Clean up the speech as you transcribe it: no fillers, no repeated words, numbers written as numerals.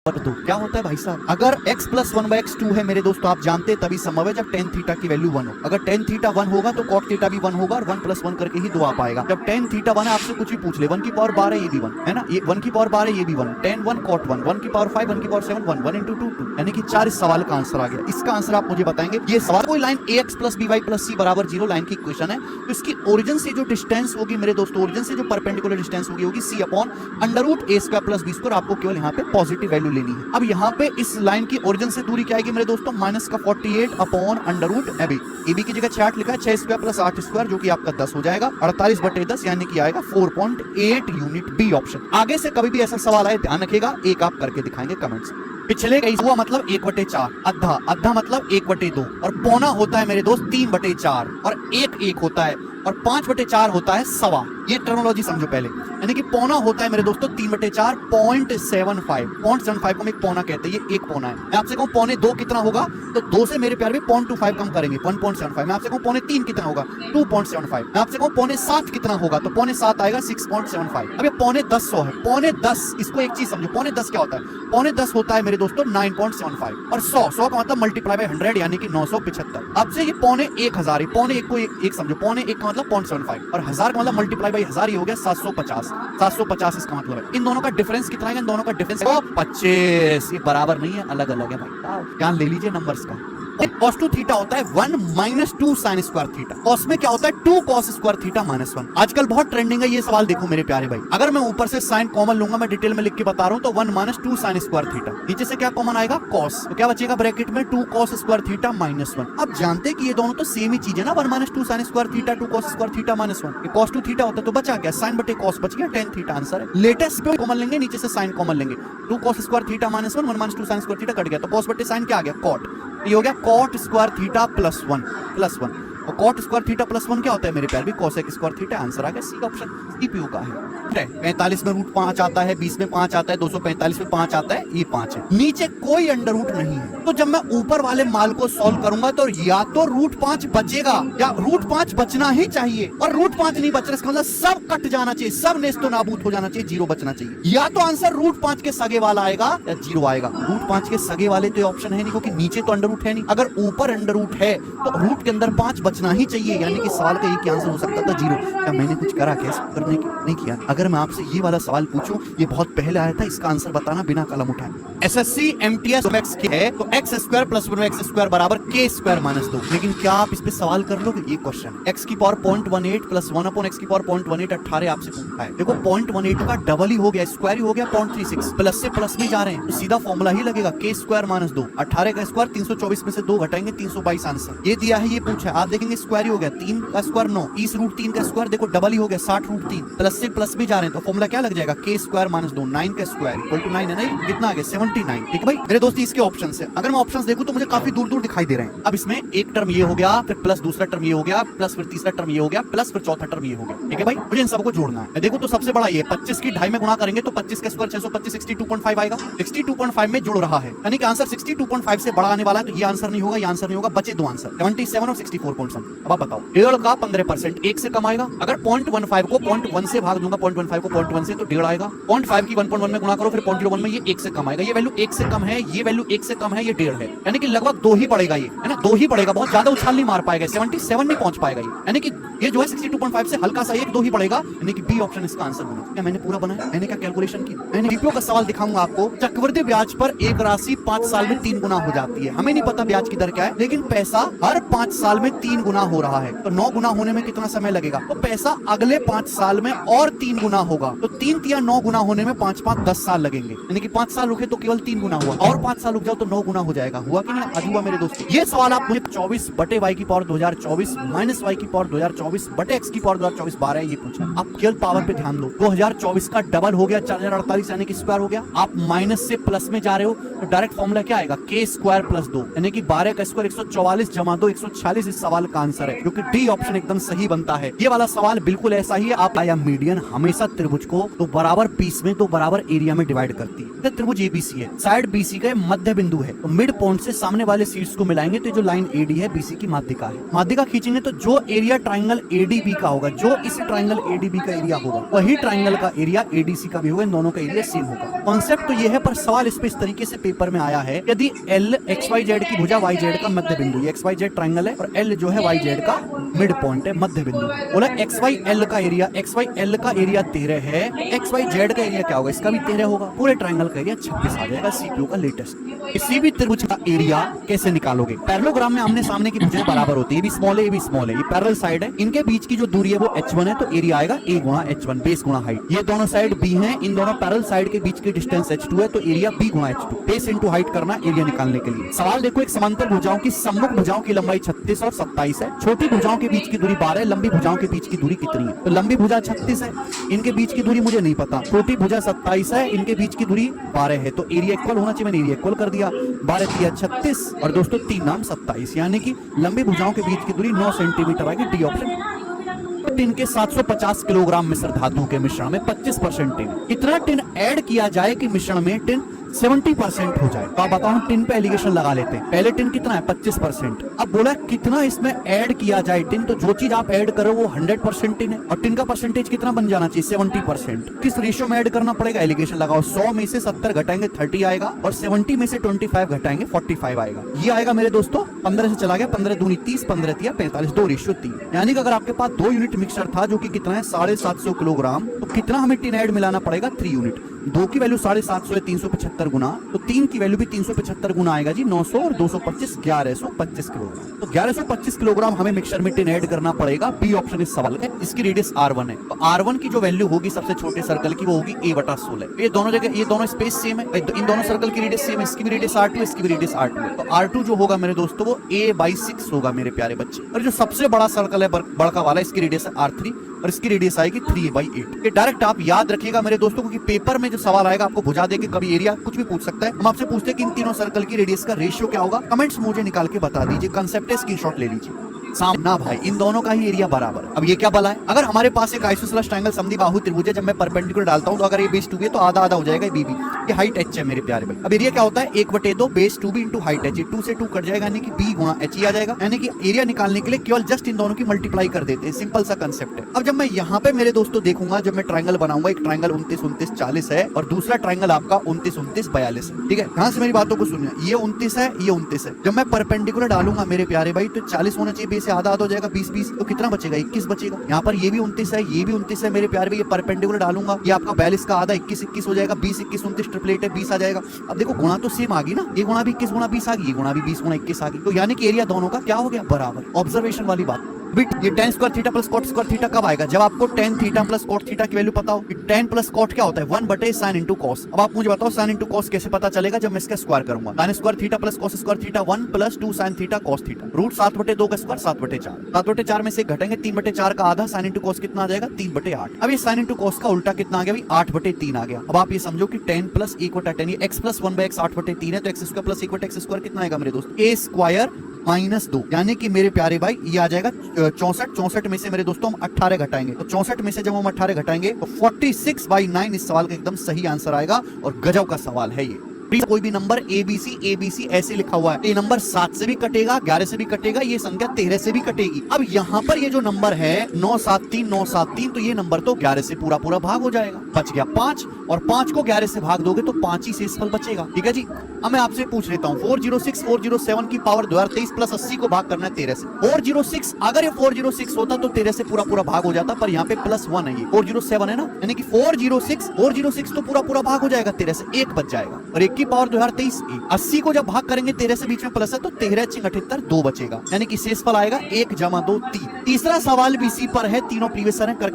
दो क्या होता है भाई साहब, अगर x प्लस 1/x 2 है मेरे दोस्तों, आप जानते हैं तभी संभव है जब tan थीटा की वैल्यू 1 हो। अगर tan थीटा 1 होगा तो cot थीटा भी 1 होगा और 1 + 1 करके ही 2 आ पाएगा। जब tan थीटा 1 है, आपसे कुछ भी पूछ ले, 1 की पावर 12 ये भी 1 है ना, ये 1 की पावर 12 ये भी 1, tan 1 cot 1, 1 की पावर 5, 1 की पावर 7, 1, 1 × 2 2, यानी कि 4 इस सवाल का आंसर आ गया। इसका आंसर आप मुझे बताएंगे। ये सवाल कोई line ax + by + c = 0 line की इक्वेशन है, तो इसकी ओरिजिन से जो डिस्टेंस होगी मेरे दोस्तों, ओरिजिन से जो परपेंडिकुलर डिस्टेंस होगी c/√a²+b²। आपको केवल यहाँ पे पॉजिटिव वैल्यू लेनी है। अब यहाँ पे इस लाइन की ओरिजिन से दूरी क्या आएगी मेरे दोस्तों, -48/√ab। ab की जगह 6 लिखा है, 6² + 8² जो कि आपका 10 हो जाएगा, 48/10 यानी कि आएगा 4.8 यूनिट, बी ऑप्शन। आगे से कभी भी ऐसा सवाल आए ध्यान रखिएगा, एक आप करके दिखाएंगे कमेंट्स। पिछले कैसे हुआ मतलब 1/4, अद्धा, अद्धा मतलब 1/2 और पौना होता है मेरे दोस्त 3/4 और 1 होता है और 5/4 होता है सवा। ये टर्मिनोलॉजी समझो पहले, यानी कि पौना होता है मेरे दोस्तों 3/4, 0.75। 0.75 को हम एक पौना कहते हैं, ये 1 पौना है। मैं आपसे कहूं 1.25 कितना होगा, तो 2 से मेरे प्यार भी 0.25 कम करेंगे, 1.75। मैं आपसे कहूं 3.25 कितना होगा, 2.75। मैं आपसे कहूं 7.25 कितना होगा, तो 7.25 आएगा 6.75। अब ये 9.10 है, 9.10, इसको एक चीज समझो, 9.10 क्या होता है, 9.10 होता है मेरे दोस्तों 9.75 और 100 का मतलब मल्टीप्लाई बाय 100 यानी कि 975। अब से ये 9.1000 है, 9.1 को एक समझो, 9.1 का मतलब 0.75 और 1000 का मतलब मल्टीप्लाई बाय 1000 ही हो गया 750। 750 इसका मतलब है। इन दोनों का डिफरेंस कितना है, इन दोनों का डिफरेंस 25। ये बराबर नहीं है, अलग अलग है भाई, ध्यान ले लीजिए नंबर्स का। cos 2 थीटा होता है 1 - 2 sin स्क्वायर थीटा। cos में क्या होता है 2 cos स्क्वायर थीटा -1। आजकल बहुत ट्रेंडिंग है ये सवाल, देखो मेरे प्यारे भाई, अगर मैं ऊपर से साइन कॉमन लूंगा, मैं डिटेल में लिख के बता रहा हूं, तो 1 - 2 sin स्क्वायर थीटा, नीचे से क्या कॉमन आएगा cos, तो क्या बचेगा ब्रैकेट में 2 cos स्क्वायर थीटा -1। अब जानते हैं कि ये दोनों तो सेम ही चीज है ना, 1 - 2 sin square theta, 2 cos square theta -1। ये cos 2 थीटा होता है तो बचा क्या, sin बटे cos बच गया, tan थीटा आंसर है। लेटेस्ट पे कॉमन लेंगे, नीचे से साइन कॉमन लेंगे, 2 cos square theta -1, 1 - 2 sin square theta cut गया, तो cos बटे sin क्या आ गया cot, ये हो गया cot स्क्वायर थीटा +1 और cot स्क्वायर थीटा +1 क्या होता है मेरे प्यार भी, cosec स्क्वायर थीटा। आंसर आ गया सी ऑप्शन, सीपीयू का है। 45 में √5 आता है, 20 में 5 आता है, 245 में 5 आता है, ये 5 है, नीचे कोई अंडर रूट नहीं है। तो जब मैं ऊपर वाले माल को सॉल्व करूंगा तो या तो √5 बचेगा या √5 बचना ही चाहिए, और √5 नहीं बच रहा, इसका मतलब सब कट जाना चाहिए, सब नेस्तो नाबूद हो जाना चाहिए, 0 बचना चाहिए। या तो आंसर √5 के सगे वाला आएगा या 0 आएगा। √5 के सगे वाले तो ऑप्शन है नहीं, क्योंकि नीचे तो अंडर रूट है नहीं। अगर ऊपर अंडर रूट है तो रूट के अंदर 5 बचना ही चाहिए, यानी कि सवाल का एक आंसर हो सकता था 0। क्या मैंने कुछ करा क्या करने की नहीं किया। अगर मैं आपसे ये वाला सवाल पूछूं, ये बहुत पहले आया था, इसका आंसर बताना बिना कलम उठाए। एसएससी एमटीएस x की है तो x² + 1x² = k² - 2। लेकिन क्या आप इस पे सवाल कर लोगे, ये क्वेश्चन। x की पावर 0.18 + 1/x की पावर 0.18 18 आपसे पूछा है। देखो 0.18 का डबल ही हो गया, स्क्वायर ही हो गया 0.36, प्लस से प्लस में जा रहे हैं तो सीधा फॉर्मूला ही लगेगा k² - 2। 18 का स्क्वायर 324 में से 2 घटाएंगे 322 आंसर। ये दिया है, ये पूछा है, आप देखेंगे स्क्वायर ही हो गया, 3 का स्क्वायर 9, 30 √3 का स्क्वायर देखो डबल ही हो गया 60 √3, प्लस से प्लस में जा रहे हैं तो फॉर्मूला क्या लग जाएगा, k² - 2, 9 का स्क्वायर = 9 है ना, कितना आ गया 79। ठीक है भाई मेरे दोस्त, इसके ऑप्शंस है। अगर मैं ऑप्शंस देखूं तो मुझे काफी दूर दूर दिखाई दे रहे हैं। अब इसमें एक टर्म ये हो गया, फिर प्लस दूसरा टर्म ये हो गया, प्लस फिर तीसरा टर्म ये हो गया, प्लस फिर चौथा टर्म ये हो गया। ठीक है भाई, मुझे इन सबको जोड़ना है। देखो तो सबसे बड़ा ये 25 की 2.5 में गुणा करेंगे तो 25 का स्क्वायर 625, 62.5 आएगा। 62.5 में जुड़ रहा है, यानी कि आंसर 62.5 से बड़ा आने वाला है, तो ये आंसर नहीं होगा, ये आंसर नहीं होगा, बचे 2 आंसर 77 और 64.7। अब आप बताओ, 1.5 का 15% 1 से कम आएगा। अगर 0.15 को 0.1 से भाग दूंगा, 0.15 को 0.1 से, तो 1.5 आएगा। 0.5 की 1.1 में गुणा करो, फिर 0.01 में, ये 1 से कम आएगा। ये वैल्यू 1 से कम है, ये वैल्यू 1 से कम है, ये 1.5 है, यानी कि लगभग 2 ही पड़ेगा, ये है ना, 2 ही पड़ेगा, बहुत ज्यादा उछाल नहीं मार पाएगा, 77 नहीं पहुंच पाएगा ये, यानी कि ये जो है 62.5 से हल्का सा 1-2 ही पड़ेगा, यानी कि बी ऑप्शन इसका आंसर होगा। क्या मैंने पूरा बनाया, मैंने क्या कैलकुलेशन की, मैंने डीपीओ का सवाल दिखाऊंगा आपको। चक्रवृद्धि ब्याज पर एक राशि 5 साल में 3 गुना हो जाती है। हमें नहीं पता ब्याज की दर क्या है, लेकिन पैसा हर 5 साल में 3 गुना हो रहा है, तो 9 गुना होने में कितना समय लगेगा, तो पैसा अगले 5 साल में और 3 गुना होगा, तो 3 × 9 गुना होने में 5 × 5 10 साल लगेंगे, यानी कि 5 साल रुके तो केवल 3 गुना हुआ, और 5 साल रुक जाओ तो 9 गुना हो जाएगा। हुआ कि नहीं, आज हुआ मेरे दोस्तों। ये सवाल आप मुझे 24/y की पावर 2024 - y की पावर 2024 बटे x की पावर 2024 12 ये पूछा। आप केवल पावर पे ध्यान दो, 2024 का डबल हो गया 4048, यानी कि स्क्वायर हो गया। आप माइनस से प्लस में जा रहे हो तो डायरेक्ट फॉर्मूला क्या आएगा, k² + 2, यानी कि 12 का स्क्वायर 144 जमा 2 146 इस सवाल आपका आंसर है, जो कि डी ऑप्शन एकदम सही बनता है। ये वाला सवाल बिल्कुल ऐसा ही है। आप आया मीडियन हमेशा त्रिभुज को तो बराबर पीस में तो बराबर एरिया में डिवाइड करती है। त्रिभुज एबीसी है, साइड बीसी का मध्य बिंदु है, तो मिड पॉइंट से सामने वाले शीर्ष को मिलाएंगे तो जो लाइन एडी है बीसी की माध्यिका है। माध्यिका खींचेंगे तो जो एरिया ट्राइंगल एडीबी का होगा, जो इस ट्राइंगल एडीबी का एरिया होगा, वही ट्राइंगल का एरिया एडीसी का भी होगा। इन दोनों का एरिया सेम होगा। कॉन्सेप्ट तो ये है, पर सवाल इस पे इस तरीके से पेपर में आया है, यदि एल एक्स वाई जेड की भुजा वाई जेड का मध्य बिंदु, एक्स वाई जेड ट्राइंगल है और एल जो है वाई जेड का मिड पॉइंट है, मध्य बिंदु। बोला एक्स वाई एल का एरिया, एक्स वाई एल का एरिया 13 है, एक्स वाई जेड का एरिया क्या होगा, इसका भी 13 होगा। पूरे ट्राइंगल का एरिया 26 आ जाएगा। सीपीयू का लेटेस्ट। किसी भी त्रिभुज का एरिया कैसे निकालोगे? पैरेललोग्राम में आमने सामने की भुजाएं बराबर होती है, ये भी स्मॉल है, ये भी स्मॉल है, ये पैरेलल साइड है, इनके बीच की जो दूरी है वो h1 है, तो एरिया आएगा a गुणा h1 बेस गुणा हाइट। ये दोनों साइड b हैं, इन दोनों पैरेलल साइड के बीच की डिस्टेंस h2 है, तो एरिया b गुणा h2 बेस इनटू हाइट करना एरिया निकालने के लिए। सवाल देखो, एक समांतर भुजाओं की सम्मुख भुजाओं की लंबाई 36 और 27 है, छोटी भुजाओं के बीच की दूरी 12 है, लंबी भुजाओं के बीच की दूरी कितनी है? तो लंबी भुजा 36 है, इनके बीच की दूरी मुझे नहीं पता, छोटी भुजा 27 है, इनके बीच की दूरी 12 है, तो एरिया इक्वल होना चाहिए, मैंने एरिया इक्वल कर दिया। 12 3 36 और दोस्तों 3 नाम 27, यानी कि लंबी भुजाओं के बीच की दूरी 9 सेंटीमीटर आएगी। D option. टिन के 750 किलोग्राम मिश्र धातु के मिश्रण में 25% टिन, कितना टिन ऐड किया जाए कि मिश्रण में टिन 70% हो जाए? तो आप बताओ, टिन पे एलिगेशन लगा लेते हैं। पहले टिन कितना है? 25%। अब बोला कितना इसमें ऐड किया जाए टिन, तो जो चीज आप ऐड करो वो 100% टिन है, और टिन का परसेंटेज कितना बन जाना चाहिए? 70%। किस रेशियो में ऐड करना पड़ेगा? एलिगेशन लगाओ। 100 में से 70 घटाएंगे 30 आएगा, और 70 में से 25 घटाएंगे 45 आएगा। ये आएगा मेरे दोस्तों 15 से चला गया, 15 दूनी 30, 15 तिया 45, 2 रेशियो 3। यानी कि अगर आपके पास 2 यूनिट मिक्सर था जो कि कितना है 750 किलोग्राम, तो कितना हमें टिन ऐड मिलाना पड़ेगा? 3 यूनिट। 2 की वैल्यू 750 है, 375 गुना, तो 3 की वैल्यू भी 375 गुना आएगा जी, 900 और 225 1125 किलोग्राम। तो 1125 किलोग्राम हमें मिक्सर में टिन ऐड करना पड़ेगा। बी ऑप्शन इस सवाल का। इसकी रेडियस R1 है, तो R1 की जो वैल्यू होगी सबसे छोटे सर्कल की वो होगी a/16। ये दोनों जगह, ये दोनों स्पेस सेम है, इन दोनों सर्कल की रेडियस सेम है, इसकी भी रेडियस R2 है, इसकी भी रेडियस R2 है, तो R2 जो होगा मेरे दोस्तों वो a/6 होगा मेरे प्यारे बच्चे। और जो सबसे बड़ा सर्कल है बड़का वाला, इसकी रेडियस है R3 और इसकी रेडियस आएगी 3/8। ये डायरेक्ट आप याद रखिएगा मेरे दोस्तों, क्योंकि पेपर में जो सवाल आएगा आपको भुजा देके कभी एरिया कुछ भी पूछ सकता है। हम आपसे पूछते हैं कि इन तीनों सर्कल की रेडियस का रेशियो क्या होगा, कमेंट्स मुझे निकाल के बता दीजिए। कंसेप्ट है, स्क्रीनशॉट ले लीजिए। ना भाई, इन दोनों का ही एरिया बराबर। अब ये क्या बला है? अगर हमारे पास एक आइसोसेलेस ट्रायंगल समद्विबाहु त्रिभुज है, जब मैं परपेंडिकुलर डालता हूं तो अगर ये बेस 2b है तो आधा आधा हो जाएगा b भी। ये हाइट h है मेरे प्यारे भाई। अब एरिया क्या होता है? 1/2 base 2b into height h। 2 से 2 कट जाएगा, यानी कि b गुणा h ही आ जाएगा। यानी कि एरिया निकालने के लिए केवल जस्ट इन दोनों की मल्टीप्लाई कर देते हैं। सिंपल सा कंसेप्ट है। अब जब मैं यहाँ पे मेरे दोस्तों देखूंगा, जब मैं ट्रायंगल बनाऊंगा, एक ट्रायंगल 29 29 40 है और दूसरा ट्रायंगल आपका 29 29 42 है, ठीक है? ध्यान से मेरी बातों को सुनिए। ये 29 है, ये 29 है। जब मैं परपेंडिकुलर डालूंगा मेरे प्यारे भाई, तो 40 होना चाहिए, बेस से आधा आधा हो जाएगा, 20 तो कितना बचेगा? 21 बचेगा। यहाँ पर ये भी 29 है, ये भी 29 है मेरे प्यारे भाई। ये परपेंडिकुलर डालूंगा, ये आपका 42 का आधा 21 21 हो जाएगा, 20 21 29 ट्रिपलेट है, 20 आ जाएगा। अब देखो गुणा तो सेम आ गई ना, ये गुणा भी 21 गुणा 20 आ गई, ये गुणा भी 20 गुणा 21 आ गई, तो यानी कि एरिया दोनों का क्या हो गया? बराबर। ऑब्जर्वेशन वाली बात। ये tan square theta plus cot square theta कब आएगा? जब आपको tan theta plus cot theta की वैल्यू पता हो। कि tan प्लस cot क्या होता है? 1/sin into cos। अब आप मुझे बताओ sin इंटू cos कैसे पता चलेगा? जब मैं इसका स्क्वायर करूंगा। tan square theta plus cos square theta 1 plus 2 sin theta cos theta, root 7/2 का स्क्वायर 7/4। 7/4 में से घटेंगे 3/4 का आधा, sin इंटू cos कितना आ जाएगा? 3/8। अब ये sin इंटू cos का उल्टा कितना आ गया भाई? 8/3 आ गया। अब आप ये समझो कि tan प्लस 1/10, ये x प्लस 1/x 8/3 है, तो x square plus 1/x square कितना आएगा मेरे दोस्त? a स्क्वायर माइनस 2, यानी कि मेरे प्यारे भाई ये आ जाएगा 64। 64 में से मेरे दोस्तों हम 18 घटाएंगे, तो 64 में से जब हम 18 घटाएंगे तो 46/9 इस सवाल का एकदम सही आंसर आएगा। और गजब का सवाल है ये। कोई भी नंबर ABC ऐसे लिखा हुआ है, ये नंबर 7 से भी कटेगा, 11 से भी कटेगा, ये संख्या 13 से भी कटेगी। अब यहाँ पर ये जो नंबर है 973 तो ये नंबर तो 11 से पूरा पूरा भाग हो जाएगा। बच गया 5, और 5 को 11 से भाग दोगे तो 5 ही शेषफल बचेगा। ठीक है जी। अब मैं आपसे पूछ लेता हूँ, 407 की पावर 2023 प्लस 80 को भाग करना है 13 से। 406, अगर ये 406 होता तो 13 से पूरा पूरा भाग हो जाता, पर यहाँ पे +1 है, ये 407 है ना, यानी कि 406 तो पूरा पूरा भाग हो जाएगा, 13 से 1 बच जाएगा। और 1 की पावर 2023, 80 को जब भाग करेंगे 13 से बीच में प्लस है, तो 13 × 78 2 बचेगा, यानी कि शेषफल आएगा 1 + 2 3। तीसरा सवाल भी इसी पर है, तीनों प्रीवियस है करके